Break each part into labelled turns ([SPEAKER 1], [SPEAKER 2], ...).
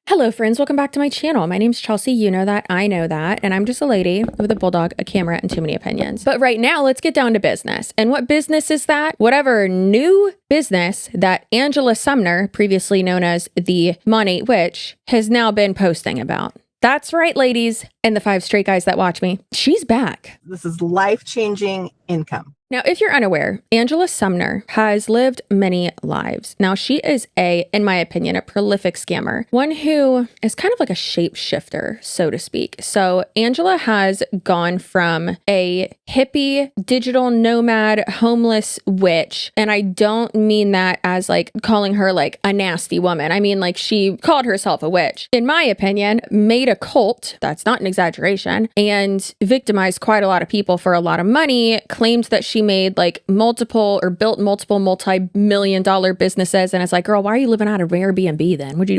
[SPEAKER 1] Hello friends, welcome back to my channel. My name's Chelsea, you know that, I know that, and I'm just a lady with a bulldog, a camera, and too many opinions. But right now, let's get down to business. And what business is that? Whatever new business that Angela Sumner, previously known as the Monat Witch, has now been posting about. That's right, ladies, and the 5 straight guys that watch me. She's back.
[SPEAKER 2] This is life-changing income.
[SPEAKER 1] Now, if you're unaware, Angela Sumner has lived many lives. Now, she is in my opinion, a prolific scammer, one who is kind of like a shapeshifter, so to speak. So Angela has gone from a hippie, digital nomad, homeless witch. And I don't mean that as like calling her like a nasty woman. I mean, like she called herself a witch. In my opinion, made a cult, that's not an exaggeration, and victimized quite a lot of people for a lot of money, claimed that she made like built multiple multi-million-dollar businesses, and it's like, girl, why are you living out of Airbnb then? What are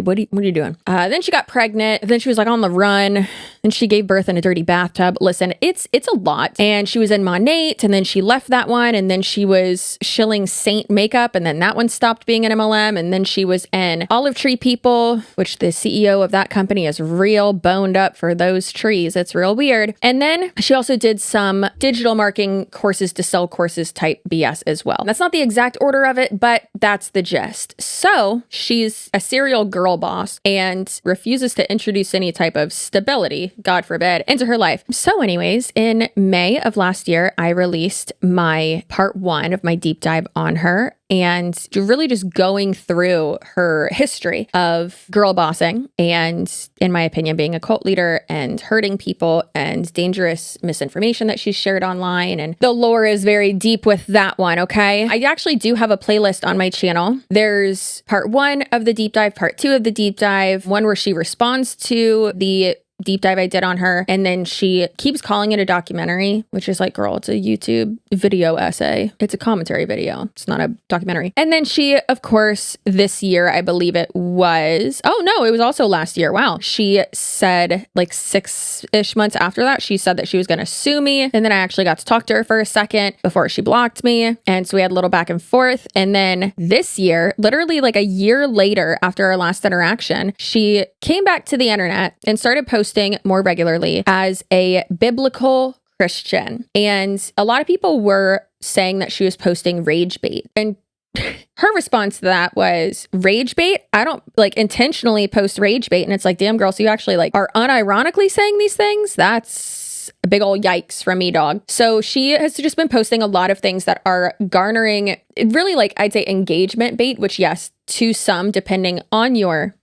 [SPEAKER 1] you doing? Then she got pregnant. Then she was like on the run, and she gave birth in a dirty bathtub. Listen, it's a lot. And she was in Monat, and then she left that one, and then she was shilling Saint makeup, and then that one stopped being an MLM, and then she was in Olive Tree People, which the CEO of that company is real boned up for those trees. It's real weird. And then she also did some digital marketing courses to sell courses type BS as well. That's not the exact order of it, but that's the gist. So she's a serial girl boss and refuses to introduce any type of stability, God forbid, into her life. So anyways, in May of last year, I released my part 1 of my deep dive on her, and really just going through her history of girl bossing and, in my opinion, being a cult leader and hurting people and dangerous misinformation that she's shared online. And the lore is very deep with that one, okay? I actually do have a playlist on my channel. There's part 1 of the deep dive, part 2 of the deep dive, one where she responds to the deep dive I did on her, and then she keeps calling it a documentary, which is like, girl, it's a YouTube video essay. It's a commentary video. It's not a documentary. And then she, of course, this year, I believe it was, oh no, it was also last year. Wow. She said like 6-ish months after that, she said that she was going to sue me. And then I actually got to talk to her for a second before she blocked me. And so we had a little back and forth. And then this year, literally like a year later after our last interaction, she came back to the internet and started posting more regularly as a biblical Christian. And a lot of people were saying that she was posting rage bait. And her response to that was, rage bait? I don't like intentionally post rage bait. And it's like, damn girl, so you actually like are unironically saying these things? That's a big old yikes from me, dog. So she has just been posting a lot of things that are garnering really, like, I'd say engagement bait, which yes, to some, depending on your,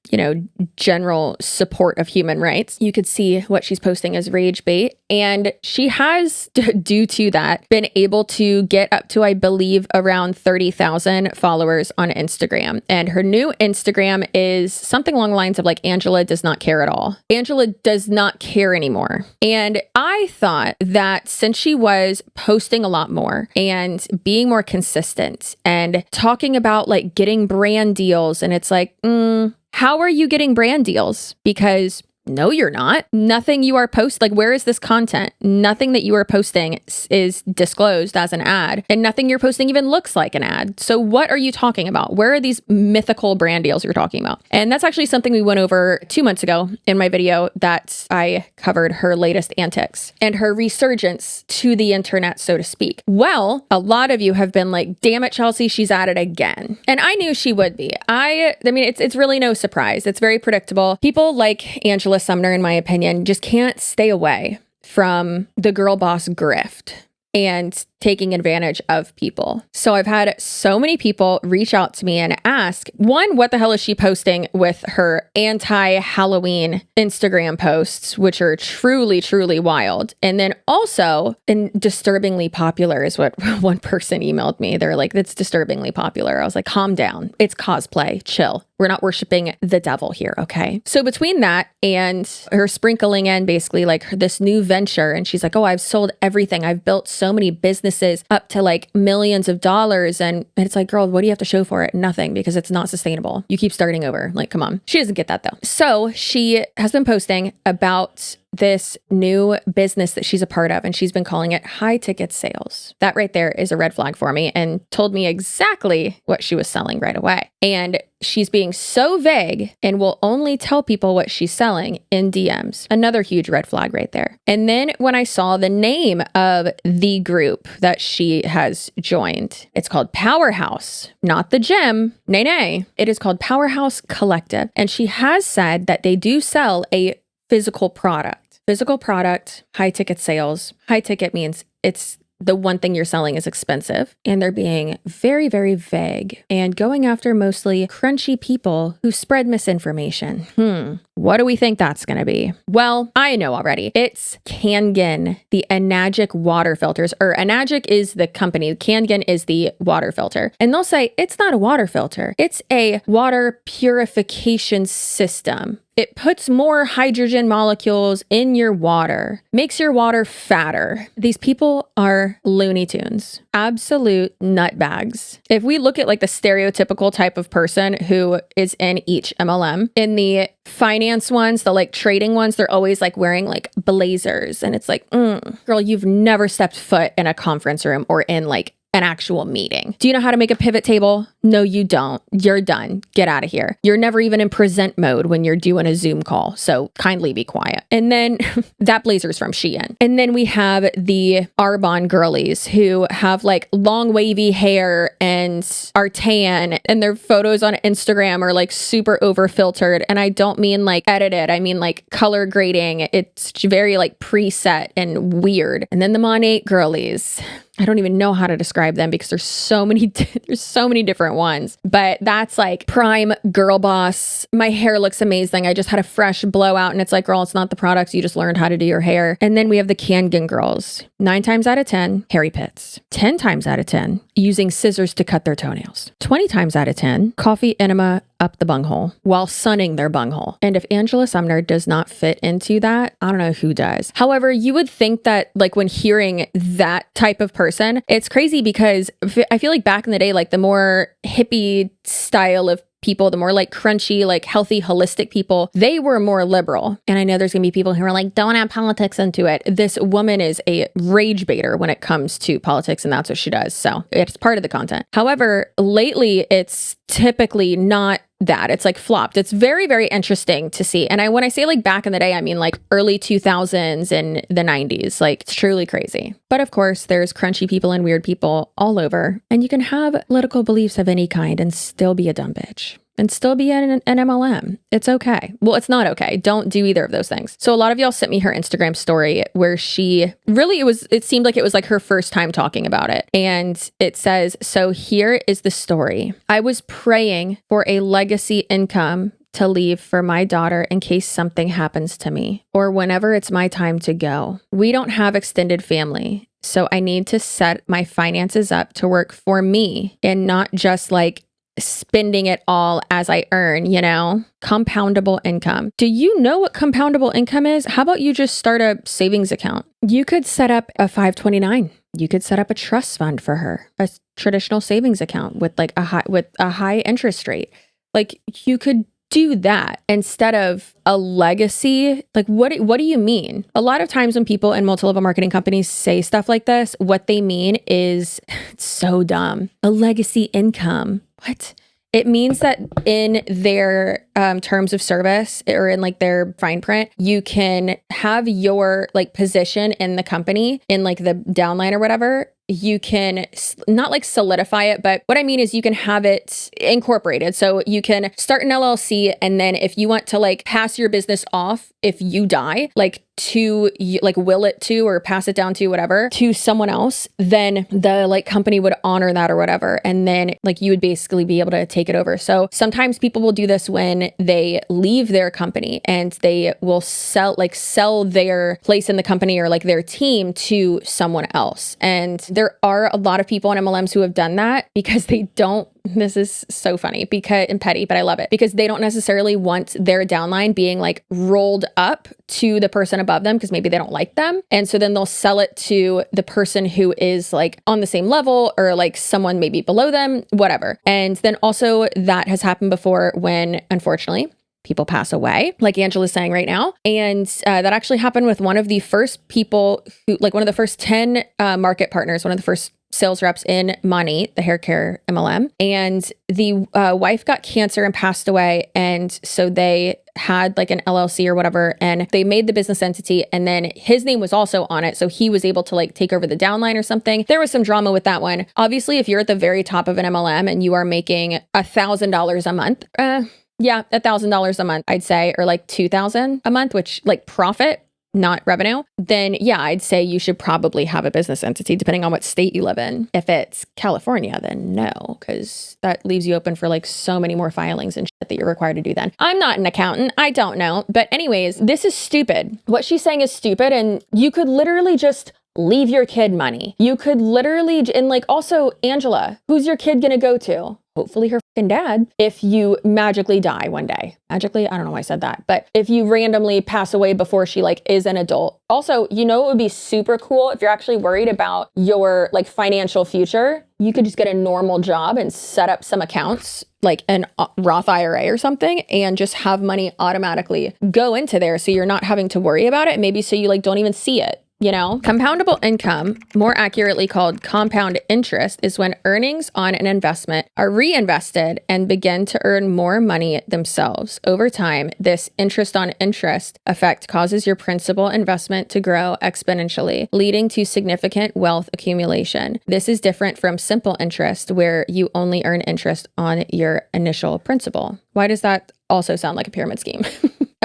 [SPEAKER 1] general support of human rights, you could see what she's posting as rage bait. And she has, due to that, been able to get up to, I believe, around 30,000 followers on Instagram. And her new Instagram is something along the lines of like, Angela does not care at all. Angela does not care anymore. And I thought that since she was posting a lot more and being more consistent and talking about like getting brand deals, and it's like, how are you getting brand deals? Because no, you're not. Nothing you are like, where is this content? Nothing that you are posting is disclosed as an ad, and nothing you're posting even looks like an ad. So what are you talking about? Where are these mythical brand deals you're talking about? And that's actually something we went over 2 months ago in my video that I covered her latest antics and her resurgence to the internet, so to speak. Well, a lot of you have been like, damn it, Chelsea, she's at it again. And I knew she would be. I mean, it's really no surprise. It's very predictable. People like Angela Sumner, in my opinion, just can't stay away from the girl boss grift and taking advantage of people. So I've had so many people reach out to me and ask, one, what the hell is she posting with her anti-Halloween Instagram posts, which are truly, truly wild. And then also, and disturbingly popular is what one person emailed me. They're like, it's disturbingly popular. I was like, calm down. It's cosplay. Chill. We're not worshiping the devil here, okay? So between that and her sprinkling in basically like this new venture, and she's like, oh, I've sold everything. I've built so many businesses up to like millions of dollars. And it's like, girl, what do you have to show for it? Nothing, because it's not sustainable. You keep starting over. Like, come on. She doesn't get that though. So she has been posting about this new business that she's a part of, and she's been calling it high ticket sales. That right there is a red flag for me and told me exactly what she was selling right away. And she's being so vague and will only tell people what she's selling in DMs. Another huge red flag right there. And then when I saw the name of the group that she has joined, it's called Powerhouse, not the gym. Nay. It is called Powerhouse Collective. And she has said that they do sell a physical product. Physical product, high ticket sales. High ticket means it's the one thing you're selling is expensive, and they're being very, very vague and going after mostly crunchy people who spread misinformation. What do we think that's going to be? Well, I know already. It's Kangen, the Enagic water filters, or Enagic is the company. Kangen is the water filter. And they'll say it's not a water filter. It's a water purification system. It puts more hydrogen molecules in your water, makes your water fatter. These people are Looney Tunes, absolute nutbags. If we look at like the stereotypical type of person who is in each MLM, in the finance ones, the like trading ones, they're always like wearing like blazers. And it's like, girl, you've never stepped foot in a conference room or in like an actual meeting. Do you know how to make a pivot table? No, you don't. You're done. Get out of here. You're never even in present mode when you're doing a Zoom call. So kindly be quiet. And then that blazer's from Shein. And then we have the Arbonne girlies who have like long wavy hair and are tan, and their photos on Instagram are like super over filtered. And I don't mean like edited. I mean like color grading. It's very like preset and weird. And then the Monat girlies. I don't even know how to describe them because there's so many different ones, but that's like prime girl boss. My hair looks amazing. I just had a fresh blowout, and it's like, girl, it's not the products. You just learned how to do your hair. And then we have the Kangen girls. 9 times out of 10, hairy pits. 10 times out of 10, using scissors to cut their toenails. 20 times out of 10, coffee enema up the bunghole while sunning their bunghole. And if Angela Sumner does not fit into that, I don't know who does. However, you would think that like when hearing that type of person, it's crazy because I feel like back in the day, like the more hippie style of people, the more like crunchy, like healthy, holistic people, they were more liberal. And I know there's gonna be people who are like, don't add politics into it. This woman is a rage baiter when it comes to politics, and that's what she does. So it's part of the content. However, lately it's typically not that. It's like flopped. It's very, very interesting to see. And when I say like back in the day, I mean like early 2000s and the 90s. Like it's truly crazy. But of course, there's crunchy people and weird people all over. And you can have political beliefs of any kind and still be a dumb bitch. And still be an MLM. It's okay. Well, it's not okay. Don't do either of those things. So a lot of y'all sent me her Instagram story where she really, it seemed like it was like her first time talking about it. And it says, so here is the story. I was praying for a legacy income to leave for my daughter in case something happens to me or whenever it's my time to go. We don't have extended family, so I need to set my finances up to work for me and not just like spending it all as I earn, you know, compoundable income. Do you know what compoundable income is? How about you just start a savings account? You could set up a 529. You could set up a trust fund for her, a traditional savings account with like a high interest rate. Like you could do that instead of a legacy. Like what do you mean? A lot of times when people in multi-level marketing companies say stuff like this, what they mean is it's so dumb. A legacy income. What? It means that in their terms of service or in like their fine print, you can have your like position in the company in like the downline or whatever. You can not like solidify it, but what I mean is you can have it incorporated. So you can start an LLC, and then if you want to like pass your business off, if you die, like to like will it to or pass it down to whatever to someone else, then the like company would honor that or whatever. And then like you would basically be able to take it over. So sometimes people will do this when they leave their company and they will sell their place in the company or like their team to someone else. And there are a lot of people in MLMs who have done that because they don't. This is so funny and petty, but I love it because they don't necessarily want their downline being like rolled up to the person above them because maybe they don't like them. And so then they'll sell it to the person who is like on the same level or like someone maybe below them, whatever. And then also that has happened before when, unfortunately, people pass away, like Angela's saying right now. And that actually happened with one of the first people who, like one of the first 10 market partners, one of the first sales reps in Monat, the hair care MLM. And the wife got cancer and passed away. And so they had like an LLC or whatever, and they made the business entity, and then his name was also on it. So he was able to like take over the downline or something. There was some drama with that one. Obviously, if you're at the very top of an MLM and you are making $1,000 a month, yeah, $1,000 a month, I'd say, or like $2,000 a month, which like profit, not revenue, then yeah, I'd say you should probably have a business entity depending on what state you live in. If it's California, then no, because that leaves you open for like so many more filings and shit that you're required to do then. I'm not an accountant. I don't know. But anyways, this is stupid. What she's saying is stupid. And you could literally just leave your kid money. You could literally, and like also Angela, who's your kid gonna go to? Hopefully her fucking dad, if you magically die one day. Magically, I don't know why I said that, but if you randomly pass away before she like is an adult. Also, you know, it would be super cool if you're actually worried about your like financial future. You could just get a normal job and set up some accounts like an Roth IRA or something and just have money automatically go into there. So you're not having to worry about it. Maybe so you like don't even see it. You know, compoundable income, more accurately called compound interest, is when earnings on an investment are reinvested and begin to earn more money themselves. Over time, this interest on interest effect causes your principal investment to grow exponentially, leading to significant wealth accumulation. This is different from simple interest, where you only earn interest on your initial principal. Why does that also sound like a pyramid scheme?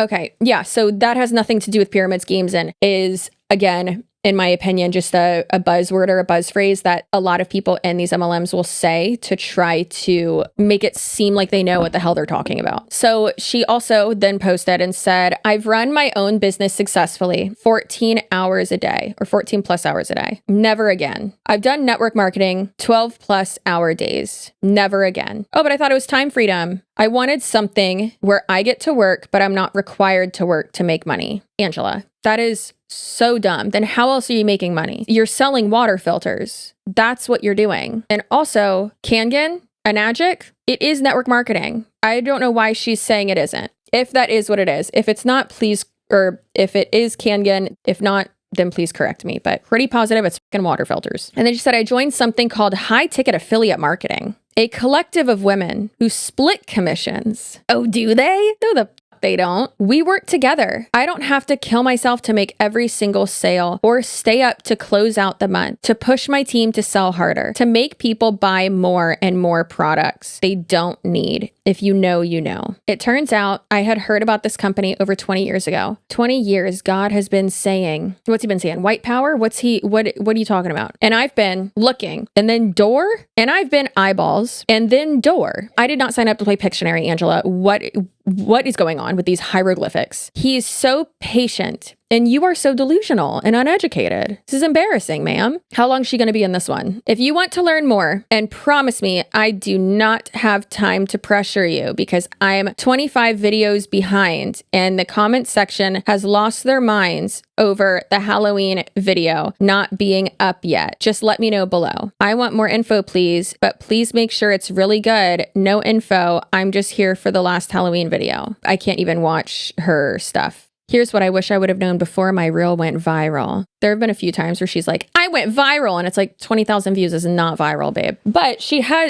[SPEAKER 1] Okay, yeah, so that has nothing to do with pyramid schemes and is, again, in my opinion, just a buzzword or a buzz phrase that a lot of people in these MLMs will say to try to make it seem like they know what the hell they're talking about. So she also then posted and said, I've run my own business successfully 14 hours a day or 14 plus hours a day. Never again. I've done network marketing 12 plus hour days. Never again. Oh, but I thought it was time freedom. I wanted something where I get to work, but I'm not required to work to make money. Angela, that is so dumb. Then how else are you making money? You're selling water filters. That's what you're doing. And also, Kangen, Anagic, it is network marketing. I don't know why she's saying it isn't. If that is what it is. If it's not, please, or if it is Kangen, if not, then please correct me. But pretty positive it's fucking water filters. And then she said, I joined something called high ticket affiliate marketing, a collective of women who split commissions. Oh, do they? No, they don't. We work together. I don't have to kill myself to make every single sale or stay up to close out the month, to push my team to sell harder, to make people buy more and more products they don't need. If you know, you know. It turns out I had heard about this company over 20 years ago. 20 years, God has been saying, what's he been saying? White power? What are you talking about? And I've been looking, and then door, and I've been eyeballs, and then door. I did not sign up to play Pictionary, Angela. What is going on with these hieroglyphics? He is so patient, and you are so delusional and uneducated. This is embarrassing, ma'am. How long is she going to be in this one? If you want to learn more, and promise me, I do not have time to pressure you because I'm 25 videos behind, and the comment section has lost their minds over the Halloween video not being up yet. Just let me know below. I want more info, please, but please make sure it's really good. No info. I'm just here for the last Halloween video. I can't even watch her stuff. Here's what I wish I would have known before my reel went viral. There have been a few times where she's like, I went viral, and it's like 20,000 views is not viral, babe. But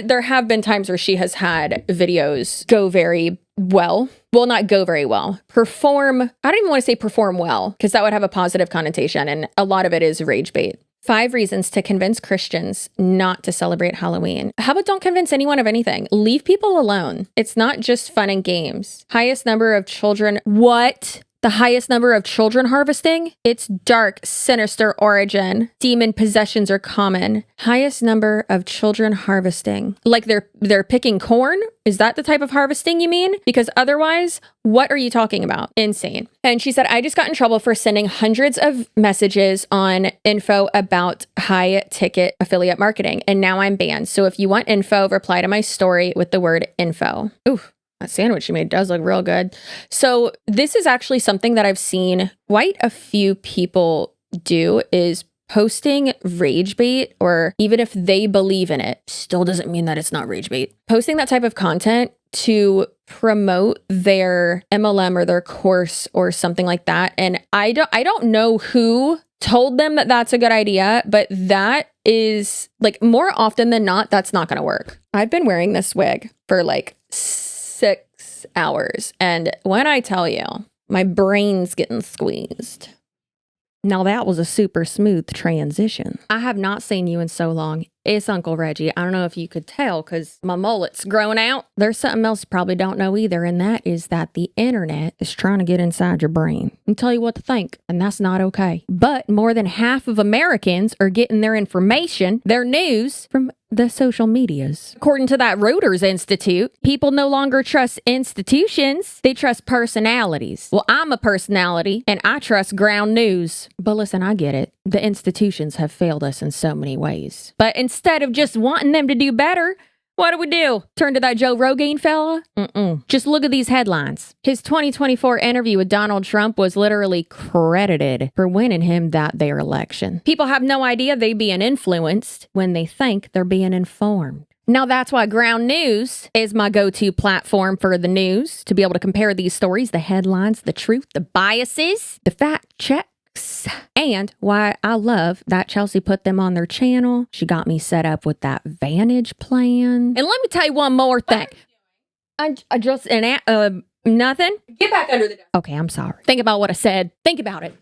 [SPEAKER 1] there have been times where she has had videos go very well. Well, not go very well. Perform. I don't even want to say perform well, because that would have a positive connotation, and a lot of it is rage bait. 5 reasons to convince Christians not to celebrate Halloween. How about don't convince anyone of anything? Leave people alone. It's not just fun and games. Highest number of children. What? The highest number of children harvesting? It's dark, sinister origin. Demon possessions are common. Highest number of children harvesting. Like they're picking corn? Is that the type of harvesting you mean? Because otherwise, what are you talking about? Insane. And she said, I just got in trouble for sending hundreds of messages on info about high ticket affiliate marketing, and now I'm banned. So if you want info, reply to my story with the word info. Ooh. That sandwich she made does look real good. So this is actually something that I've seen quite a few people do, is posting rage bait, or even if they believe in it, still doesn't mean that it's not rage bait. Posting that type of content to promote their MLM or their course or something like that. And I don't know who told them that that's a good idea, but that is like more often than not, that's not going to work. I've been wearing this wig for like 6 hours. And when I tell you, my brain's getting squeezed. Now that was a super smooth transition. I have not seen you in so long. It's Uncle Reggie. I don't know if you could tell because my mullet's growing out. There's something else you probably don't know either, and that is that the internet is trying to get inside your brain and tell you what to think, and that's not okay. But more than half of Americans are getting their information, their news, from the social medias. According to that Reuters Institute, people no longer trust institutions, they trust personalities. Well, I'm a personality, and I trust ground news. But listen, I get it. The institutions have failed us in so many ways. But instead of just wanting them to do better, what do? Turn to that Joe Rogan fella? Just look at these headlines. His 2024 interview with Donald Trump was literally credited for winning him that their election. People have no idea they being influenced when they think they're being informed. Now that's why Ground News is my go-to platform for the news, to be able to compare these stories, the headlines, the truth, the biases, the fact check. And why I love that Chelsea put them on their channel. She got me set up with that Vantage plan. And let me tell you one more thing. I just, nothing. Get back under the desk. Okay, I'm sorry. Think about what I said. Think about it.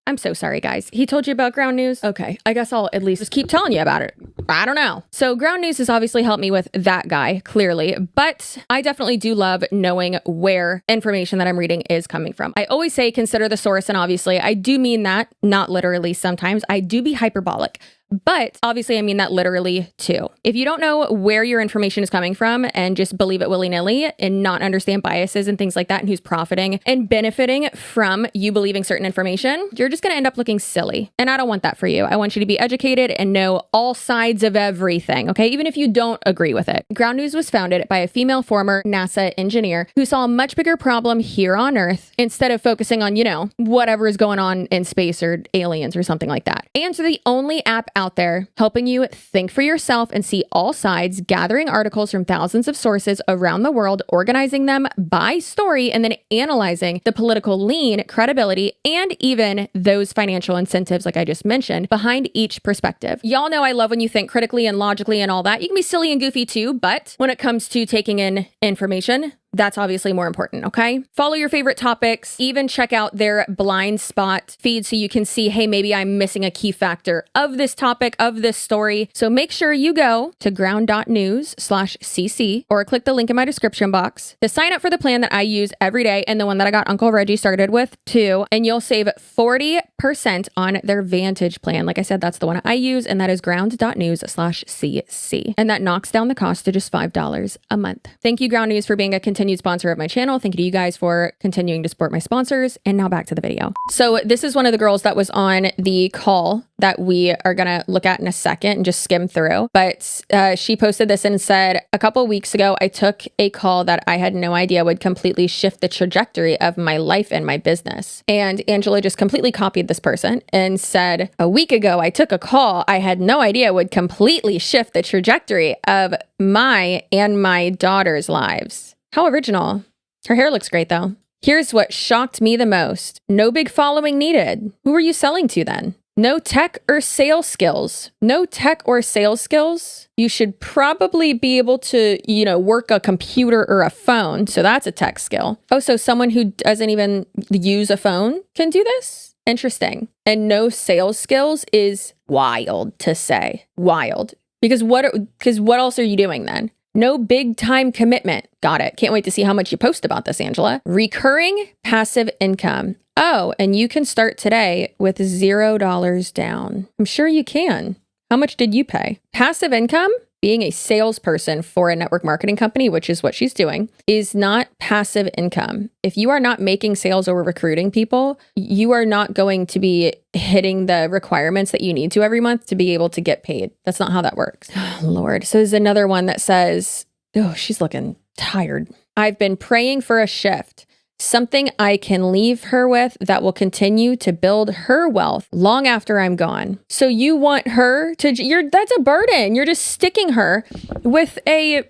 [SPEAKER 1] I'm so sorry, guys. He told you about Ground News? Okay, I guess I'll at least just keep telling you about it. I don't know. So Ground News has obviously helped me with that guy, clearly, but I definitely do love knowing where information that I'm reading is coming from. I always say consider the source, and obviously I do mean that, not literally sometimes. I do be hyperbolic. But obviously, I mean that literally too. If you don't know where your information is coming from and just believe it willy-nilly and not understand biases and things like that and who's profiting and benefiting from you believing certain information, you're just going to end up looking silly. And I don't want that for you. I want you to be educated and know all sides of everything, okay? Even if you don't agree with it. Ground News was founded by a female former NASA engineer who saw a much bigger problem here on Earth instead of focusing on, whatever is going on in space or aliens or something like that. And so the only app out there helping you think for yourself and see all sides, gathering articles from thousands of sources around the world, organizing them by story, and then analyzing the political lean, credibility, and even those financial incentives, like I just mentioned, behind each perspective. Y'all know I love when you think critically and logically and all that. You can be silly and goofy too, but when it comes to taking in information, that's obviously more important, okay? Follow your favorite topics, even check out their blind spot feed so you can see, hey, maybe I'm missing a key factor of this topic, of this story. So make sure you go to ground.news/cc or click the link in my description box to sign up for the plan that I use every day and the one that I got Uncle Reggie started with too. And you'll save 40% on their Vantage plan. Like I said, that's the one I use, and that is ground.news/cc. And that knocks down the cost to just $5 a month. Thank you, Ground News, for being a continued sponsor of my channel. Thank you to you guys for continuing to support my sponsors. And now back to the video. So this is one of the girls that was on the call that we are going to look at in a second and just skim through. But she posted this and said, a couple weeks ago, I took a call that I had no idea would completely shift the trajectory of my life and my business. And Angela just completely copied this person and said, a week ago, I took a call I had no idea would completely shift the trajectory of my and my daughter's lives. How original. Her hair looks great though. Here's what shocked me the most. No big following needed. Who are you selling to then? No tech or sales skills. No tech or sales skills. You should probably be able to, work a computer or a phone. So that's a tech skill. Oh, so someone who doesn't even use a phone can do this? Interesting. And no sales skills is wild to say. Wild. Because what else are you doing then? No big time commitment. Got it. Can't wait to see how much you post about this, Angela. Recurring passive income. Oh, and you can start today with $0 down. I'm sure you can. How much did you pay? Passive income, being a salesperson for a network marketing company, which is what she's doing, is not passive income. If you are not making sales or recruiting people, you are not going to be hitting the requirements that you need to every month to be able to get paid. That's not how that works. Oh, Lord. So there's another one that says, oh, she's looking tired. I've been praying for a shift. Something I can leave her with that will continue to build her wealth long after I'm gone. So you want her to, that's a burden. You're just sticking her with it's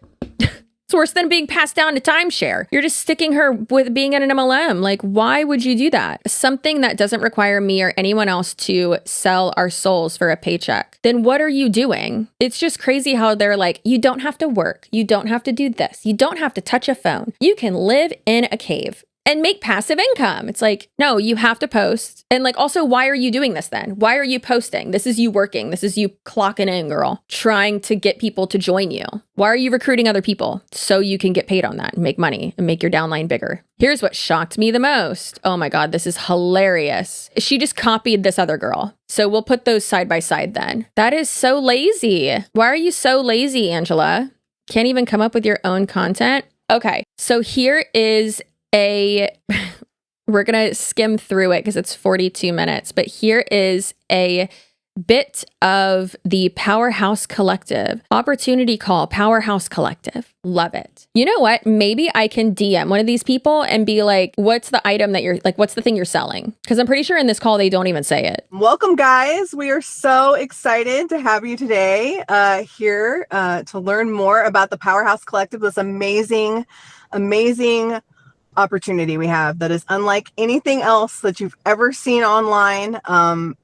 [SPEAKER 1] It's worse than being passed down to timeshare. You're just sticking her with being in an MLM. Like, why would you do that? Something that doesn't require me or anyone else to sell our souls for a paycheck. Then what are you doing? It's just crazy how they're like, you don't have to work. You don't have to do this. You don't have to touch a phone. You can live in a cave and make passive income. It's like, no, you have to post. And like, also, why are you doing this then? Why are you posting? This is you working. This is you clocking in, girl, trying to get people to join you. Why are you recruiting other people? So you can get paid on that and make money and make your downline bigger. Here's what shocked me the most. Oh my God, this is hilarious. She just copied this other girl. So we'll put those side by side then. That is so lazy. Why are you so lazy, Angela? Can't even come up with your own content? Okay, so here is we're going to skim through it because it's 42 minutes, but here is a bit of the Powerhouse Collective. Opportunity call, Powerhouse Collective. Love it. You know what? Maybe I can DM one of these people and be like, what's the item that you're like, what's the thing you're selling? Because I'm pretty sure in this call, they don't even say it.
[SPEAKER 2] Welcome, guys. We are so excited to have you today here to learn more about the Powerhouse Collective, this amazing opportunity we have that is unlike anything else that you've ever seen online.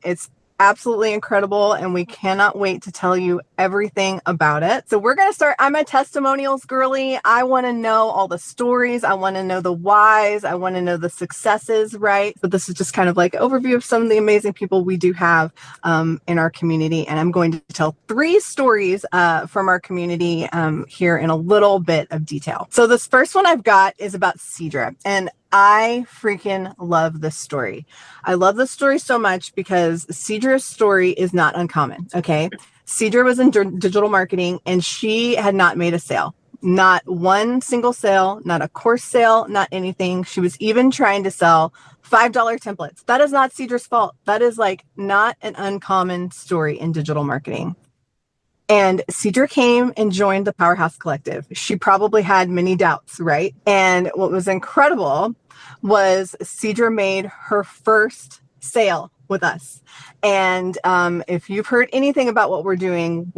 [SPEAKER 2] It's absolutely incredible, and we cannot wait to tell you everything about it. So we're going to start. I'm a testimonials girly. I want to know all the stories. I want to know the whys. I want to know the successes, right? But this is just kind of like an overview of some of the amazing people we do have in our community. And I'm going to tell 3 stories from our community here in a little bit of detail. So this first one I've got is about Cedra, and I freaking love this story. I love this story so much because Cedra's story is not uncommon, okay? Cedra was in digital marketing and she had not made a sale. Not one single sale, not a course sale, not anything. She was even trying to sell $5 templates. That is not Cedra's fault. That is like not an uncommon story in digital marketing. And Cedra came and joined the Powerhouse Collective. She probably had many doubts, right? And what was incredible was Cedra made her first sale with us. And if you've heard anything about what we're doing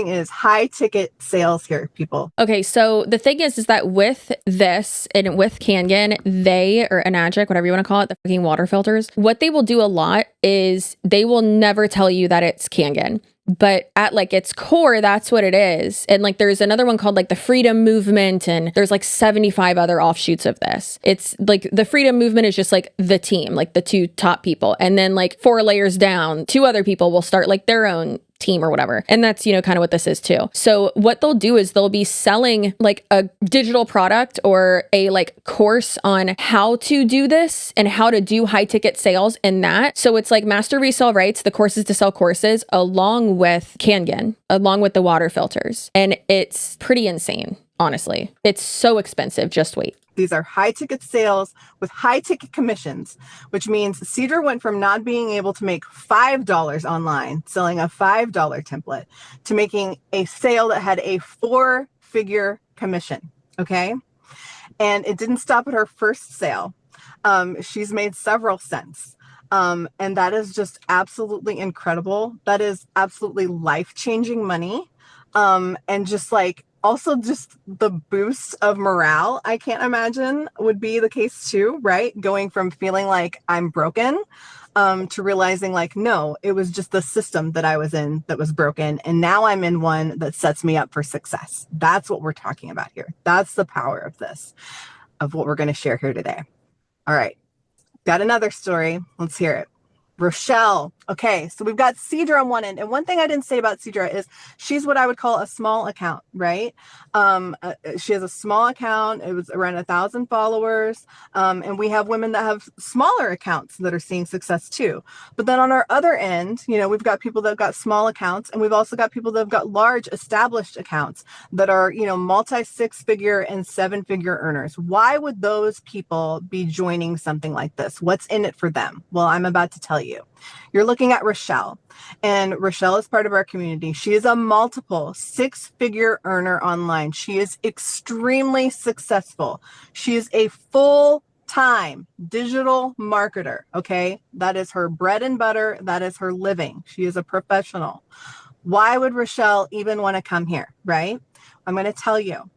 [SPEAKER 2] is high ticket sales here, people.
[SPEAKER 1] Okay, so the thing is that with this and with Kangen, they, or Enagic, whatever you want to call it, the fucking water filters, what they will do a lot is they will never tell you that it's Kangen. But at like its core, that's what it is. And like there's another one called like the Freedom Movement, and there's like 75 other offshoots of this. It's like the Freedom Movement is just like the team, like the 2 top people. And then like 4 layers down, 2 other people will start like their own team or whatever. And that's, you know, kind of what this is too. So what they'll do is they'll be selling like a digital product or a like course on how to do this and how to do high ticket sales in that. So it's like master resale rights, the courses to sell courses, along with Kangen, along with the water filters. And it's pretty insane. Honestly, it's so expensive. Just wait.
[SPEAKER 2] These are high ticket sales with high ticket commissions, which means Cedra went from not being able to make $5 online, selling a $5 template, to making a sale that had a 4-figure commission. Okay. And it didn't stop at her first sale. She's made several since. And that is just absolutely incredible. That is absolutely life-changing money. And just like, also just the boost of morale, I can't imagine would be the case too, right? Going from feeling like I'm broken to realizing like, no, it was just the system that I was in that was broken. And now I'm in one that sets me up for success. That's what we're talking about here. That's the power of this, of what we're going to share here today. All right. Got another story. Let's hear it. Rochelle. Okay, so we've got Cedra on one end. And one thing I didn't say about Cedra is she's what I would call a small account, right? She has a small account. It was around 1,000 followers. And we have women that have smaller accounts that are seeing success too. But then on our other end, you know, we've got people that have got small accounts, and we've also got people that have got large established accounts that are, you know, multi 6-figure and 7-figure earners. Why would those people be joining something like this? What's in it for them? Well, I'm about to tell you. You're looking at Rochelle, and Rochelle is part of our community. She is a multiple 6-figure earner online. She is extremely successful. She is a full-time digital marketer, okay? That is her bread and butter. That is her living. She is a professional. Why would Rochelle even want to come here, right? I'm going to tell you.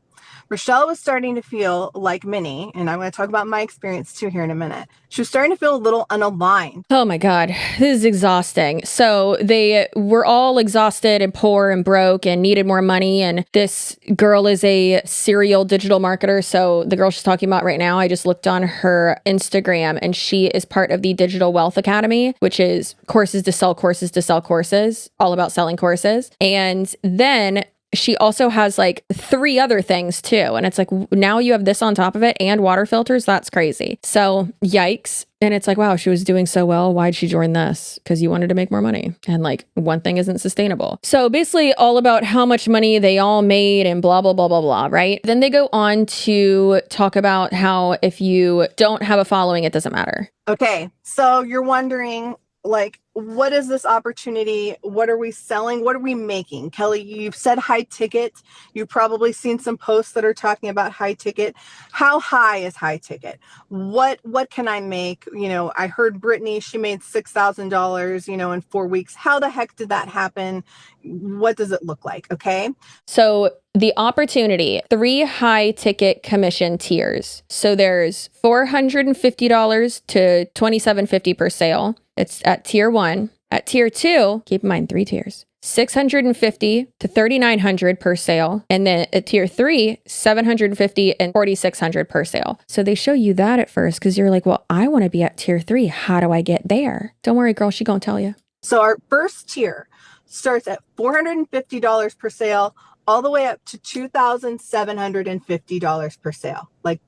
[SPEAKER 2] Rochelle was starting to feel like Minnie, and I'm going to talk about my experience too here in a minute. She was starting to feel a little unaligned.
[SPEAKER 1] Oh my God, this is exhausting. So they were all exhausted and poor and broke and needed more money. And this girl is a serial digital marketer. So the girl she's talking about right now, I just looked on her Instagram, and she is part of the Digital Wealth Academy, which is courses to sell courses to sell courses, all about selling courses. And then she also has like 3 other things too. And it's like, now you have this on top of it and water filters. That's crazy. So yikes. And it's like, wow, she was doing so well. Why'd she join this? Because you wanted to make more money. And like, one thing isn't sustainable. So basically all about how much money they all made and blah, blah, blah, blah, blah, right? Then they go on to talk about how if you don't have a following, it doesn't matter.
[SPEAKER 2] Okay, so you're wondering, like, what is this opportunity? What are we selling? What are we making? Kelly, you've said high ticket. You've probably seen some posts that are talking about high ticket. How high is high ticket? What can I make? You know, I heard Brittany, she made $6,000, you know, in 4 weeks. How the heck did that happen? What does it look like? Okay.
[SPEAKER 1] So the opportunity, 3 high ticket commission tiers. So there's $450 to $2,750 per sale. It's at tier 1. At tier 2, keep in mind 3 tiers, $650 to $3,900 per sale. And then at tier 3, $750 and $4,600 per sale. So they show you that at first because you're like, well, I want to be at tier 3. How do I get there? Don't worry, girl, she gonna tell you.
[SPEAKER 2] So our first tier starts at $450 per sale, all the way up to $2,750 per sale. Like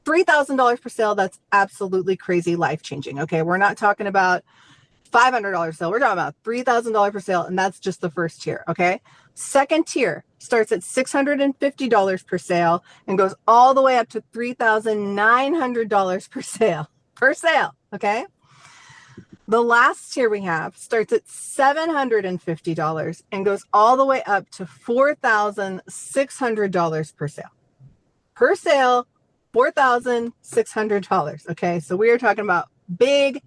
[SPEAKER 2] $3,000 per sale, that's absolutely crazy, life-changing. Okay, we're not talking about $500 sale. We're talking about $3,000 per sale, and that's just the first tier. Okay, second tier starts at $650 per sale and goes all the way up to $3,900 per sale. Okay. The last tier we have starts at $750 and goes all the way up to $4,600 per sale. Per sale, $4,600. Okay, so we are talking about big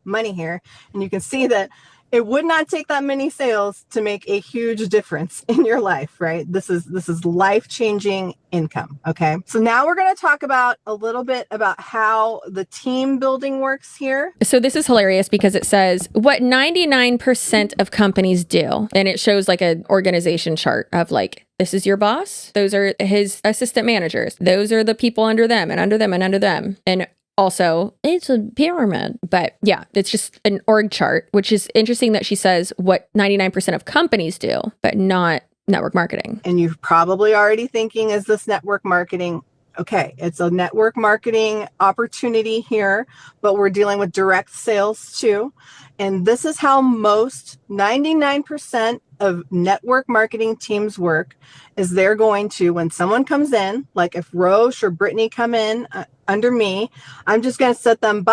[SPEAKER 2] money here. And you can see that it would not take that many sales to make a huge difference in your life, right? This is life-changing income, okay? So now we're going to talk about a little bit about how the team building works here.
[SPEAKER 1] So this is hilarious because it says what 99% of companies do. And it shows like an organization chart of like, this is your boss. Those are his assistant managers. Those are the people under them and under them and under them. And also, it's a pyramid. But yeah, it's just an org chart, which is interesting that she says what 99% of companies do, but not network marketing.
[SPEAKER 2] And you're probably already thinking, is this network marketing? Okay, it's a network marketing opportunity here, but we're dealing with direct sales too. And this is how most 99% of network marketing teams work, is they're going to, when someone comes in, like if Roche or Brittany come in under me, I'm just going to set them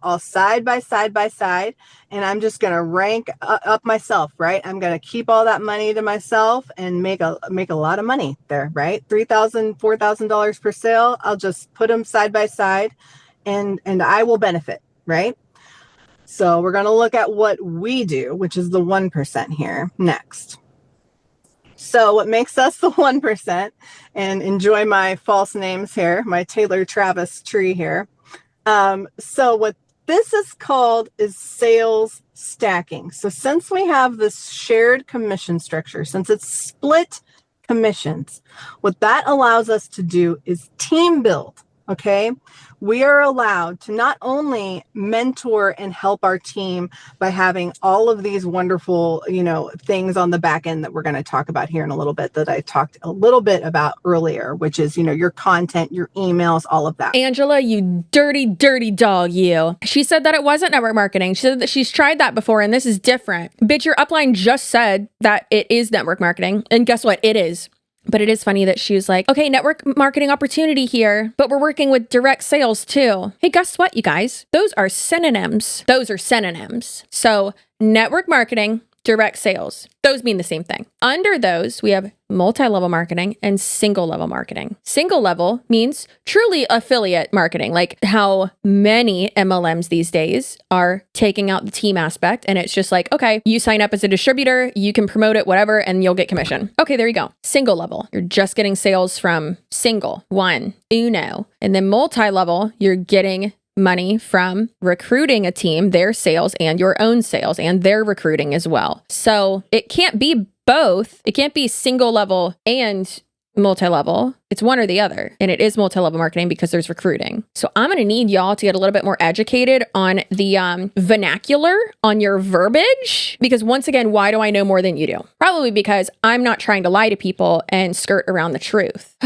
[SPEAKER 2] all side by side. And I'm just going to rank up myself, right? I'm going to keep all that money to myself and make a lot of money there, right? $3,000, $4,000 per sale. I'll just put them side by side and I will benefit, right? So we're going to look at what we do, which is the 1% here next. So what makes us the 1%, and enjoy my false names here, my Taylor Travis tree here. So what this is called is sales stacking. So since we have this shared commission structure, since it's split commissions, what that allows us to do is team build. Okay, we are allowed to not only mentor and help our team by having all of these wonderful, things on the back end that we're going to talk about here in a little bit, that I talked a little bit about earlier, which is, your content, your emails, all of that.
[SPEAKER 1] Angela, you dirty dog, you. She said that it wasn't network marketing. She said that she's tried that before and this is different. Bitch, your upline just said that it is network marketing. And guess what? It is. But it is funny that she was like, okay, network marketing opportunity here, but we're working with direct sales too. Hey, guess what, you guys? Those are synonyms. So network marketing, direct sales. Those mean the same thing. Under those, we have multi-level marketing and single level marketing. Single level means truly affiliate marketing, like how many MLMs these days are taking out the team aspect. And it's just like, okay, you sign up as a distributor, you can promote it, whatever, and you'll get commission. Okay, there you go. Single level, you're just getting sales from single, one, uno. And then multi-level, you're getting money from recruiting a team, their sales, and your own sales, and their recruiting as well. So it can't be both. It can't be single level and multi-level. It's one or the other. And it is multi-level marketing because there's recruiting. So I'm going to need y'all to get a little bit more educated on the vernacular, on your verbiage. Because once again, why do I know more than you do? Probably because I'm not trying to lie to people and skirt around the truth.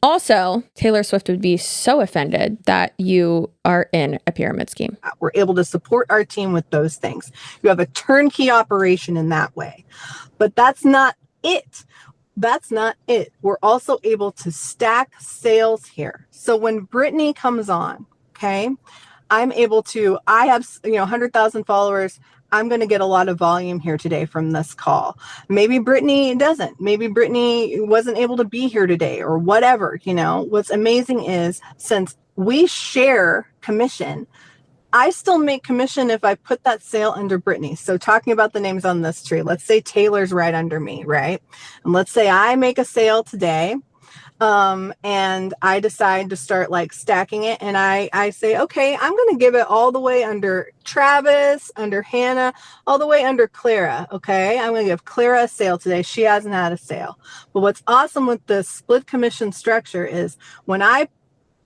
[SPEAKER 1] Also, Taylor Swift would be so offended that you are in a pyramid scheme.
[SPEAKER 2] We're able to support our team with those things. You have a turnkey operation in that way. But that's not it. That's not it. We're also able to stack sales here. So when Brittany comes on, okay, I'm able to, I have, 100,000 followers. I'm going to get a lot of volume here today from this call. Maybe Brittany doesn't. Maybe Brittany wasn't able to be here today or whatever. What's amazing is since we share commission, I still make commission if I put that sale under Brittany. So talking about the names on this tree, let's say Taylor's right under me, right? And let's say I make a sale today, and I decide to start like stacking it. And I say, okay, I'm going to give it all the way under Travis, under Hannah, all the way under Clara. Okay. I'm going to give Clara a sale today. She hasn't had a sale. But what's awesome with the split commission structure is when I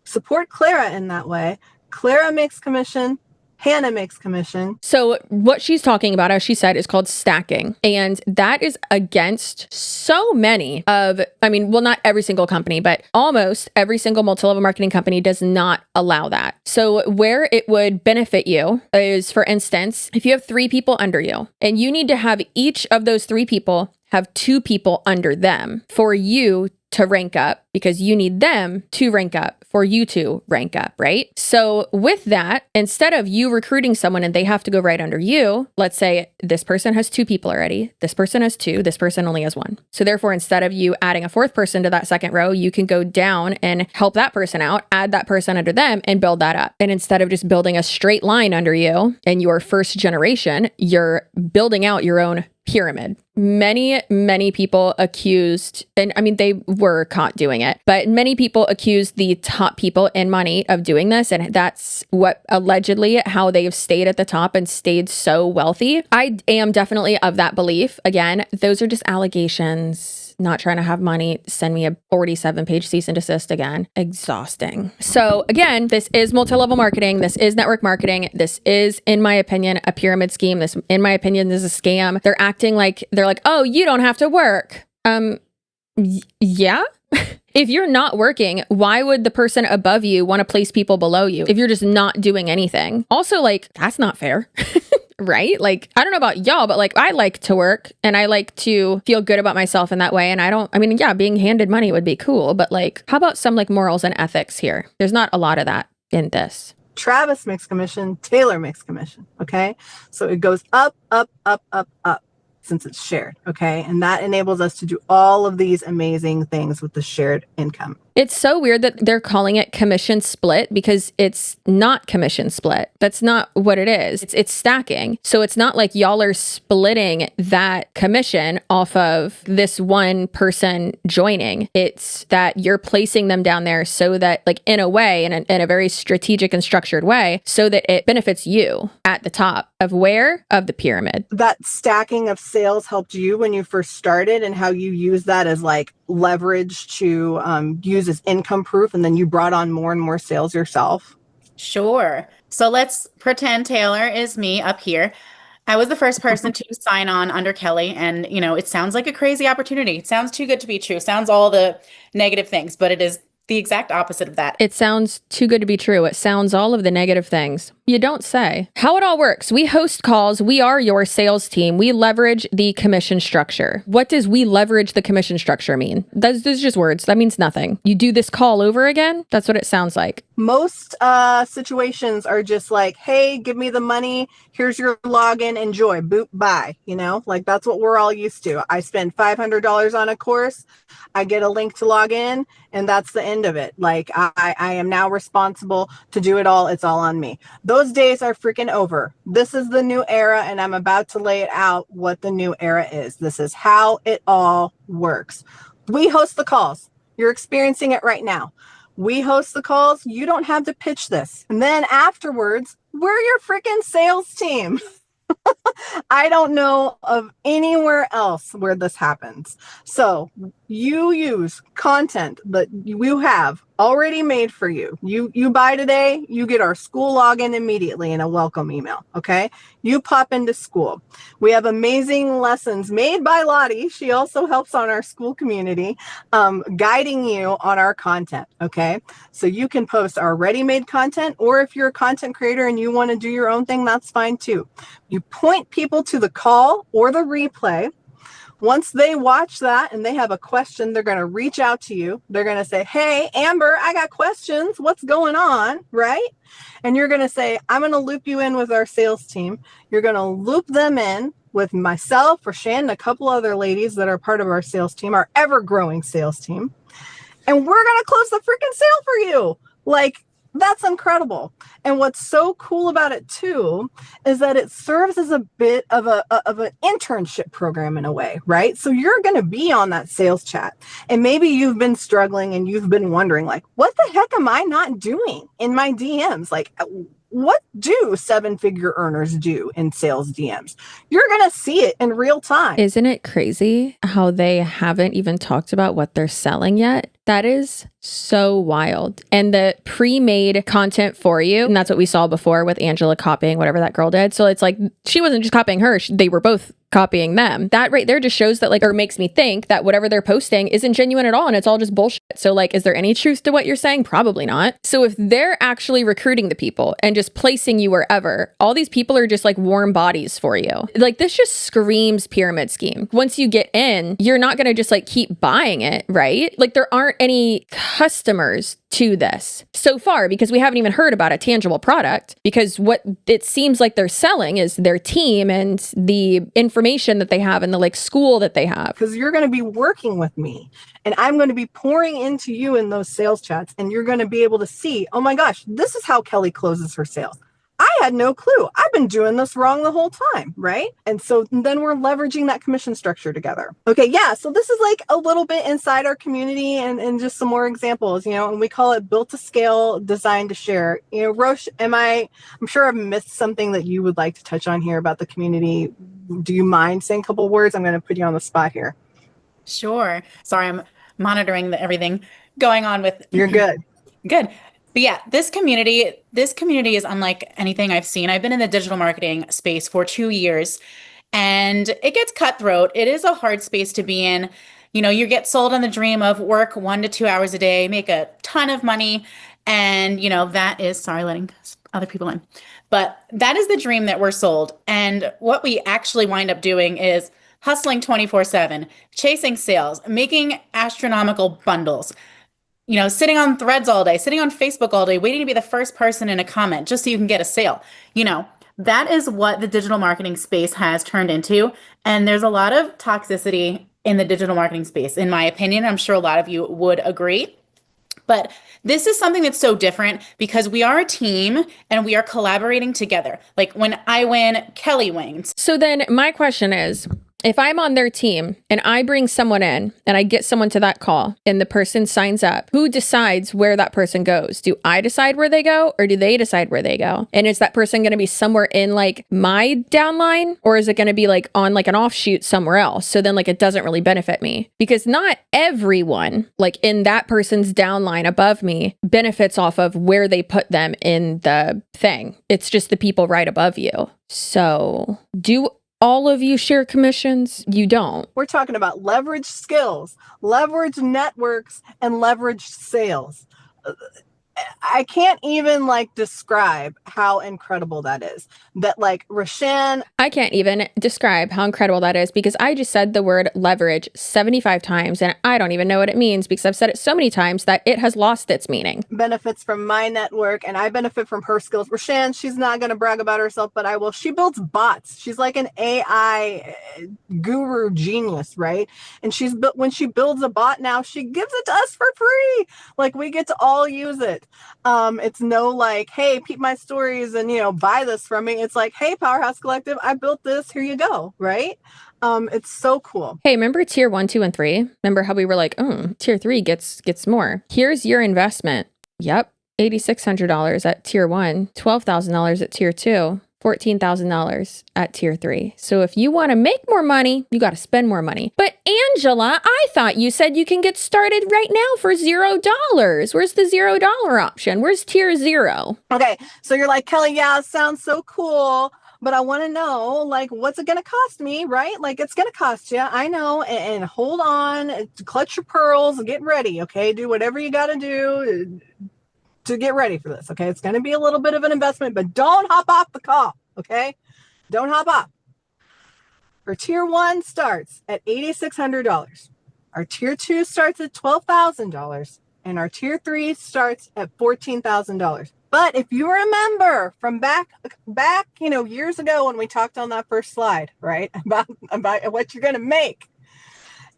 [SPEAKER 2] support Clara in that way, Clara makes commission, Hannah makes commission.
[SPEAKER 1] So what she's talking about, as she said, is called stacking. And that is against so many of, not every single company, but almost every single multi-level marketing company does not allow that. So where it would benefit you is, for instance, if you have 3 people under you and you need to have each of those 3 people have 2 people under them for you to rank up, because you need them to rank up for you to rank up, right? So with that, instead of you recruiting someone and they have to go right under you, let's say this person has 2 people already, this person has 2, this person only has 1. So therefore, instead of you adding a 4th person to that second row, you can go down and help that person out, add that person under them and build that up. And instead of just building a straight line under you and your first generation, you're building out your own pyramid. Many people accused, and they were caught doing it, but many people accused the top people in Monat of doing this. And that's what allegedly how they've stayed at the top and stayed so wealthy. I am definitely of that belief. Again, those are just allegations. Not trying to have money send me a 47-page cease and desist again. Exhausting. So again, this is multi-level marketing. This is network marketing. This is, in my opinion, a pyramid scheme. This, in my opinion, is a scam. They're acting like, oh, you don't have to work. Yeah. If you're not working, why would the person above you want to place people below you if you're just not doing anything? Also, that's not fair. Right? I don't know about y'all, but I like to work and I like to feel good about myself in that way. And yeah, being handed money would be cool, but how about some morals and ethics here? There's not a lot of that in this.
[SPEAKER 2] Travis makes commission, Taylor makes commission. Okay. So it goes up, up, up, up, up, since it's shared. Okay. And that enables us to do all of these amazing things with the shared income.
[SPEAKER 1] It's so weird that they're calling it commission split because it's not commission split. That's not what it is. It's stacking. So it's not like y'all are splitting that commission off of this one person joining. It's that you're placing them down there so that in a way, in a very strategic and structured way, so that it benefits you at the top of where? Of the pyramid.
[SPEAKER 2] That stacking of sales helped you when you first started, and how you use that as leverage to use as income proof, and then you brought on more and more sales yourself?
[SPEAKER 3] Sure. So let's pretend Taylor is me up here. I was the first person to sign on under Kelly, and it sounds like a crazy opportunity. It sounds too good to be true. Sounds all the negative things, but it is the exact opposite of that.
[SPEAKER 1] It sounds too good to be true. It sounds all of the negative things. You don't say. How it all works. We host calls. We are your sales team. We leverage the commission structure. What does we leverage the commission structure mean? Those are just words. That means nothing. You do this call over again? That's what it sounds like.
[SPEAKER 2] Most situations are just like, hey, give me the money. Here's your login. Enjoy. Boop. Bye. You know, like that's what we're all used to. I spend $500 on a course. I get a link to log in, and that's the end of it. Like I am now responsible to do it all. It's all on me. Those days are freaking over. This is the new era, and I'm about to lay it out what the new era is. This is how it all works. We host the calls. You're experiencing it right now. We host the calls. You don't have to pitch this. And then afterwards, we're your freaking sales team. I don't know of anywhere else where this happens. So you use content that you have already made for you. You buy today, you get our school login immediately in a welcome email. Okay. You pop into school. We have amazing lessons made by Lottie. She also helps on our school community, guiding you on our content. Okay. So you can post our ready-made content, or if you're a content creator and you want to do your own thing, that's fine too. You point people to the call or the replay. Once they watch that and they have a question, they're going to reach out to you. They're going to say, hey, Amber, I got questions. What's going on? Right? And you're going to say, I'm going to loop you in with our sales team. You're going to loop them in with myself or Shannon, a couple other ladies that are part of our sales team, our ever-growing sales team. And we're going to close the freaking sale for you. Like, that's incredible. And what's so cool about it too is that it serves as a bit of an internship program in a way, right? So you're going to be on that sales chat, and maybe you've been struggling and you've been wondering, like, what the heck am I not doing in my DMs? Like, what do seven-figure earners do in sales DMs? You're going to see it in real time.
[SPEAKER 1] Isn't it crazy how they haven't even talked about what they're selling yet? That is so wild. And the pre-made content for you, and that's what we saw before with Angela copying whatever that girl did. So it's like, she wasn't just copying her, they were both copying them. That right there just shows that, like, or makes me think that whatever they're posting isn't genuine at all, and it's all just bullshit. So like, is there any truth to what you're saying? Probably not. So if they're actually recruiting the people and just placing you wherever, all these people are just like warm bodies for you. Like, this just screams pyramid scheme. Once you get in, you're not going to just like keep buying it, right? Like, there aren't any customers to this so far, because we haven't even heard about a tangible product, because what it seems like they're selling is their team and the information that they have and the like school that they have.
[SPEAKER 2] Because you're going to be working with me, and I'm going to be pouring into you in those sales chats, and you're going to be able to see, oh my gosh, this is how Kelly closes her sales. I had no clue. I've been doing this wrong the whole time, right? And so then we're leveraging that commission structure together. Okay, yeah, so this is like a little bit inside our community, and just some more examples, you know, and we call it built to scale, designed to share. You know, Roche, I'm sure I've missed something that you would like to touch on here about the community. Do you mind saying a couple of words? I'm going to put you on the spot here.
[SPEAKER 3] Sure. Sorry, I'm monitoring everything going on with.
[SPEAKER 2] You're good.
[SPEAKER 3] Good. But yeah, this community is unlike anything I've seen. I've been in the digital marketing space for 2 years, and it gets cutthroat. It is a hard space to be in. You know, you get sold on the dream of work 1 to 2 hours a day, make a ton of money. And, you know, that is, sorry, letting other people in, but that is the dream that we're sold. And what we actually wind up doing is hustling 24/7, chasing sales, making astronomical bundles, you know, sitting on threads all day, sitting on Facebook all day, waiting to be the first person in a comment just so you can get a sale. You know, that is what the digital marketing space has turned into. And there's a lot of toxicity in the digital marketing space, in my opinion. I'm sure a lot of you would agree. But this is something that's so different because we are a team and we are collaborating together. Like, when I win, Kelly wins.
[SPEAKER 1] So then my question is, if I'm on their team and I bring someone in and I get someone to that call and the person signs up, who decides where that person goes? Do I decide where they go, or do they decide where they go? And is that person going to be somewhere in like my downline, or is it going to be like on like an offshoot somewhere else? So then like it doesn't really benefit me, because not everyone like in that person's downline above me benefits off of where they put them in the thing. It's just the people right above you. So do all of you share commissions? You don't.
[SPEAKER 2] We're talking about leverage skills, leverage networks, and leverage sales. I can't even like describe how incredible that is. That like Rashan,
[SPEAKER 1] I can't even describe how incredible that is because I just said the word leverage 75 times and I don't even know what it means because I've said it so many times that it has lost its meaning.
[SPEAKER 2] benefits from my network and I benefit from her skills. Rashan, she's not going to brag about herself, but I will. She builds bots. She's like an AI guru genius, right? And when she builds a bot now, she gives it to us for free. Like we get to all use it. It's no like, hey, peep my stories and, buy this from me. It's like, hey, Powerhouse Collective, I built this. Here you go. Right. It's so cool.
[SPEAKER 1] Hey, remember tier 1, 2, and 3? Remember how we were like, oh, tier 3 gets more. Here's your investment. Yep. $8,600 at tier 1, $12,000 at tier 2, $14,000 at tier 3. So if you want to make more money, you got to spend more money. But Angela, I thought you said you can get started right now for $0. Where's the $0 option? Where's tier 0?
[SPEAKER 2] Okay. So you're like, Kelly, yeah, it sounds so cool. But I want to know, like, what's it going to cost me, right? Like, it's going to cost you. I know. And hold on, clutch your pearls, get ready. Okay. Do whatever you got to do to get ready for this. Okay. It's going to be a little bit of an investment, but don't hop off the call. Okay. Don't hop off. Our tier 1 starts at $8,600. Our tier 2 starts at $12,000. And our tier 3 starts at $14,000. But if you remember from back, years ago when we talked on that first slide, right, about what you're going to make,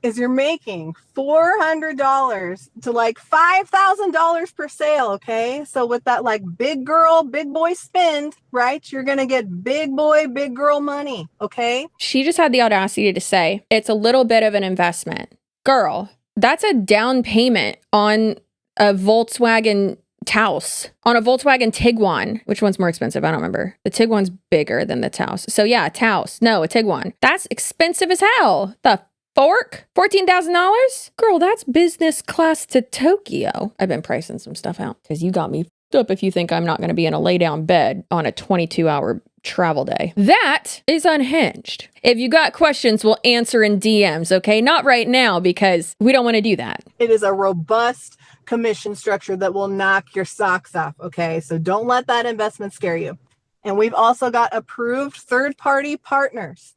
[SPEAKER 2] is you're making $400 to like $5,000 per sale, okay? So with that like big girl, big boy spend, right, you're going to get big boy, big girl money, okay?
[SPEAKER 1] She just had the audacity to say, it's a little bit of an investment. Girl, that's a down payment on a Volkswagen Taos, on a Volkswagen Tiguan. Which one's more expensive? I don't remember. The Tiguan's bigger than the Taos. So yeah, Taos. No, a Tiguan. That's expensive as hell. The fork? $14,000? Girl, that's business class to Tokyo. I've been pricing some stuff out because you got me f***ed up if you think I'm not going to be in a lay down bed on a 22-hour travel day. That is unhinged. If you got questions, we'll answer in DMs, okay? Not right now because we don't want to do that.
[SPEAKER 2] It is a robust commission structure that will knock your socks off, okay? So don't let that investment scare you. And we've also got approved third-party partners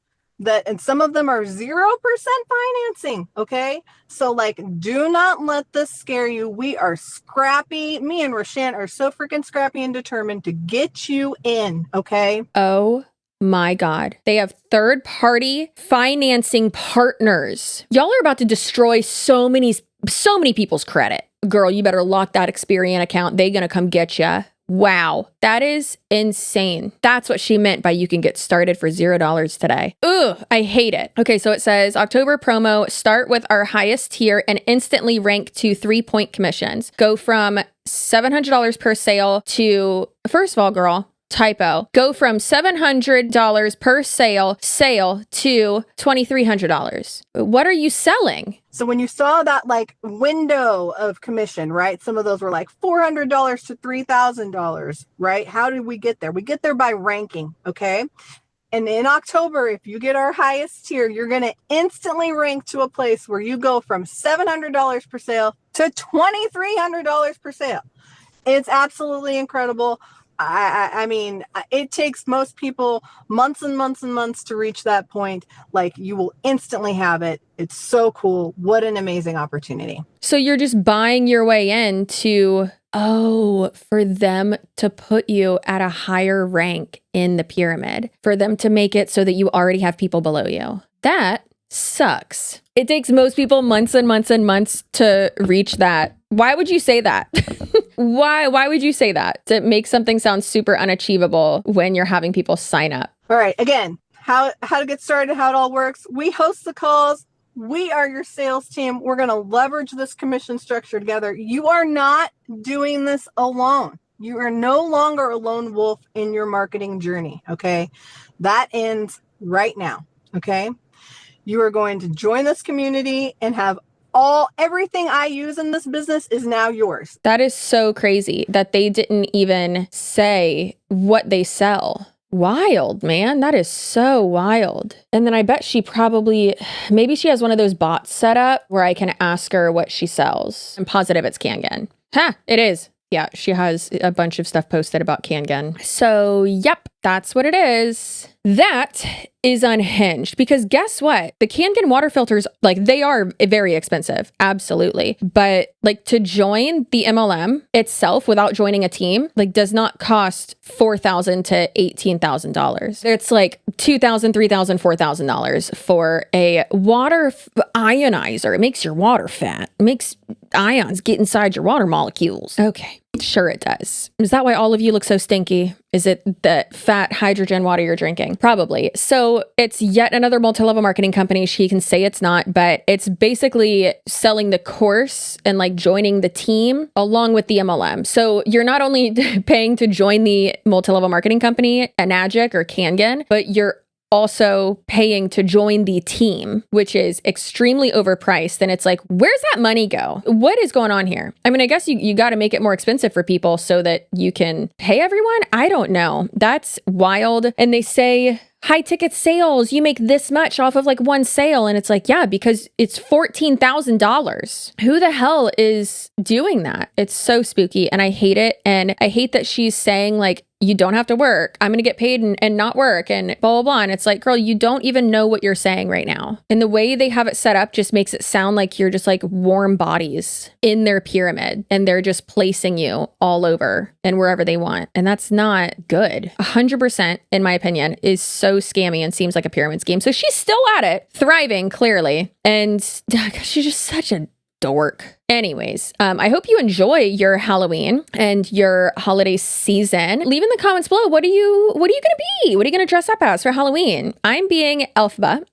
[SPEAKER 2] and some of them are 0% financing, okay? So like, do not let this scare you. We are scrappy. Me and Rashan are so freaking scrappy and determined to get you in, okay?
[SPEAKER 1] Oh my God. They have third-party financing partners. Y'all are about to destroy so many people's credit. Girl, you better lock that Experian account. They gonna come get ya. Wow, that is insane. That's what she meant by you can get started for $0 today. Ugh, I hate it. Okay, so it says October promo, start with our highest tier and instantly rank to 3-point commissions. Go from $700 per sale to, first of all, girl, typo. Go from $700 per sale to $2,300. What are you selling?
[SPEAKER 2] So when you saw that like window of commission, right? Some of those were like $400 to $3,000, right? How did we get there? We get there by ranking, okay? And in October, if you get our highest tier, you're going to instantly rank to a place where you go from $700 per sale to $2,300 per sale. It's absolutely incredible. I mean, it takes most people months and months and months to reach that point. Like, you will instantly have it. It's so cool. What an amazing opportunity.
[SPEAKER 1] So you're just buying your way into, for them to put you at a higher rank in the pyramid, for them to make it so that you already have people below you. That sucks. It takes most people months and months and months to reach that. Why would you say that? Why would you say that? To make something sound super unachievable when you're having people sign up.
[SPEAKER 2] All right. Again, how to get started, how it all works. We host the calls. We are your sales team. We're going to leverage this commission structure together. You are not doing this alone. You are no longer a lone wolf in your marketing journey. Okay. That ends right now. Okay. You are going to join this community and have everything I use in this business is now yours.
[SPEAKER 1] That is so crazy that they didn't even say what they sell. Wild, man. That is so wild. And then I bet maybe she has one of those bots set up where I can ask her what she sells. I'm positive it's Kangen. Ha, it is. Yeah, she has a bunch of stuff posted about Kangen. So, yep, that's what it is. That is unhinged because guess what? The Kangen water filters, like they are very expensive. Absolutely. But like to join the MLM itself without joining a team, like does not cost $4,000 to $18,000. It's like $2,000, $3,000, $4,000 for a water ionizer. It makes your water fat. It makes ions get inside your water molecules. Okay. Sure it does. Is that why all of you look so stinky? Is it the fat hydrogen water you're drinking? Probably. So it's yet another multi-level marketing company. She can say it's not, but it's basically selling the course and like joining the team along with the MLM. So you're not only paying to join the multi-level marketing company, Anagic or Kangen, but you're also paying to join the team, which is extremely overpriced. And it's like, where's that money go? What is going on here? I mean, I guess you got to make it more expensive for people so that you can pay everyone. I don't know. That's wild. And they say high ticket sales, you make this much off of like one sale. And it's like, yeah, because it's $14,000. Who the hell is doing that? It's so spooky and I hate it. And I hate that she's saying like, you don't have to work. I'm going to get paid and not work and blah, blah, blah. And it's like, girl, you don't even know what you're saying right now. And the way they have it set up just makes it sound like you're just like warm bodies in their pyramid and they're just placing you all over and wherever they want. And that's not good. 100%, in my opinion, is so scammy and seems like a pyramid scheme. So she's still at it, thriving clearly. And she's just such a dork. Anyways, I hope you enjoy your Halloween and your holiday season. Leave in the comments below. What are you gonna be? What are you gonna dress up as for Halloween? I'm being Elphaba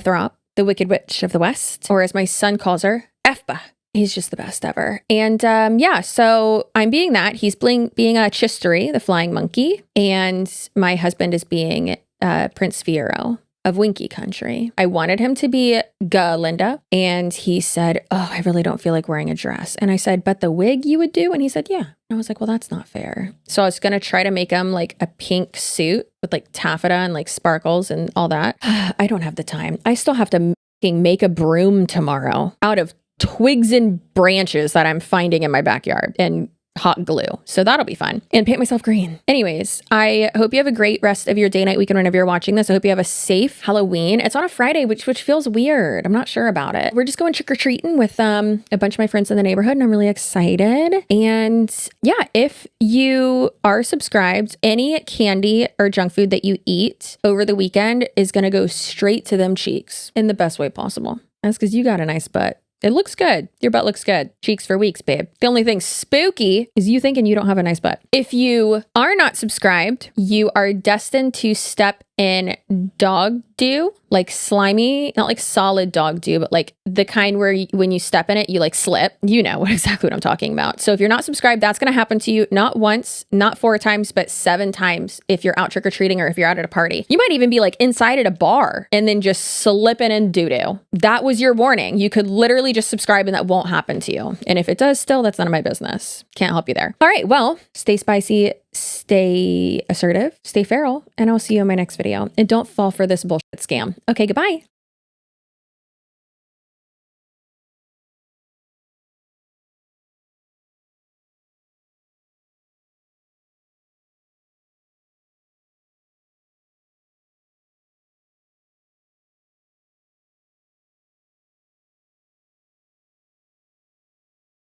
[SPEAKER 1] Throp, the Wicked Witch of the West, or as my son calls her, Efba. He's just the best ever. And yeah, so I'm being that. He's being a Chistery, the flying monkey, and my husband is being Prince Fiero of Winky Country. I wanted him to be Galinda, and he said, oh, I really don't feel like wearing a dress. And I said, but the wig you would do? And he said, yeah. And I was like, well, that's not fair. So I was going to try to make him like a pink suit with like taffeta and like sparkles and all that. I don't have the time. I still have to make a broom tomorrow out of twigs and branches that I'm finding in my backyard and hot glue. So that'll be fun. And paint myself green. Anyways, I hope you have a great rest of your day, night, weekend, whenever you're watching this. I hope you have a safe Halloween. It's on a Friday, which feels weird. I'm not sure about it. We're just going trick-or-treating with a bunch of my friends in the neighborhood, and I'm really excited. And yeah, if you are subscribed, any candy or junk food that you eat over the weekend is going to go straight to them cheeks in the best way possible. That's because you got a nice butt. It looks good. Your butt looks good. Cheeks for weeks, babe. The only thing spooky is you thinking you don't have a nice butt. If you are not subscribed, you are destined to step in dog dew, like slimy, not like solid dog dew, but like the kind where when you step in it, you like slip. You know exactly what I'm talking about. So if you're not subscribed, that's going to happen to you not once, not 4 times, but 7 times if you're out trick-or-treating or if you're out at a party. You might even be like inside at a bar and then just slipping in doo-doo. That was your warning. You could literally just subscribe and that won't happen to you. And if it does still, that's none of my business. Can't help you there. All right, well, stay spicy, stay assertive, stay feral, and I'll see you in my next video. And don't fall for this bullshit scam. Okay, goodbye.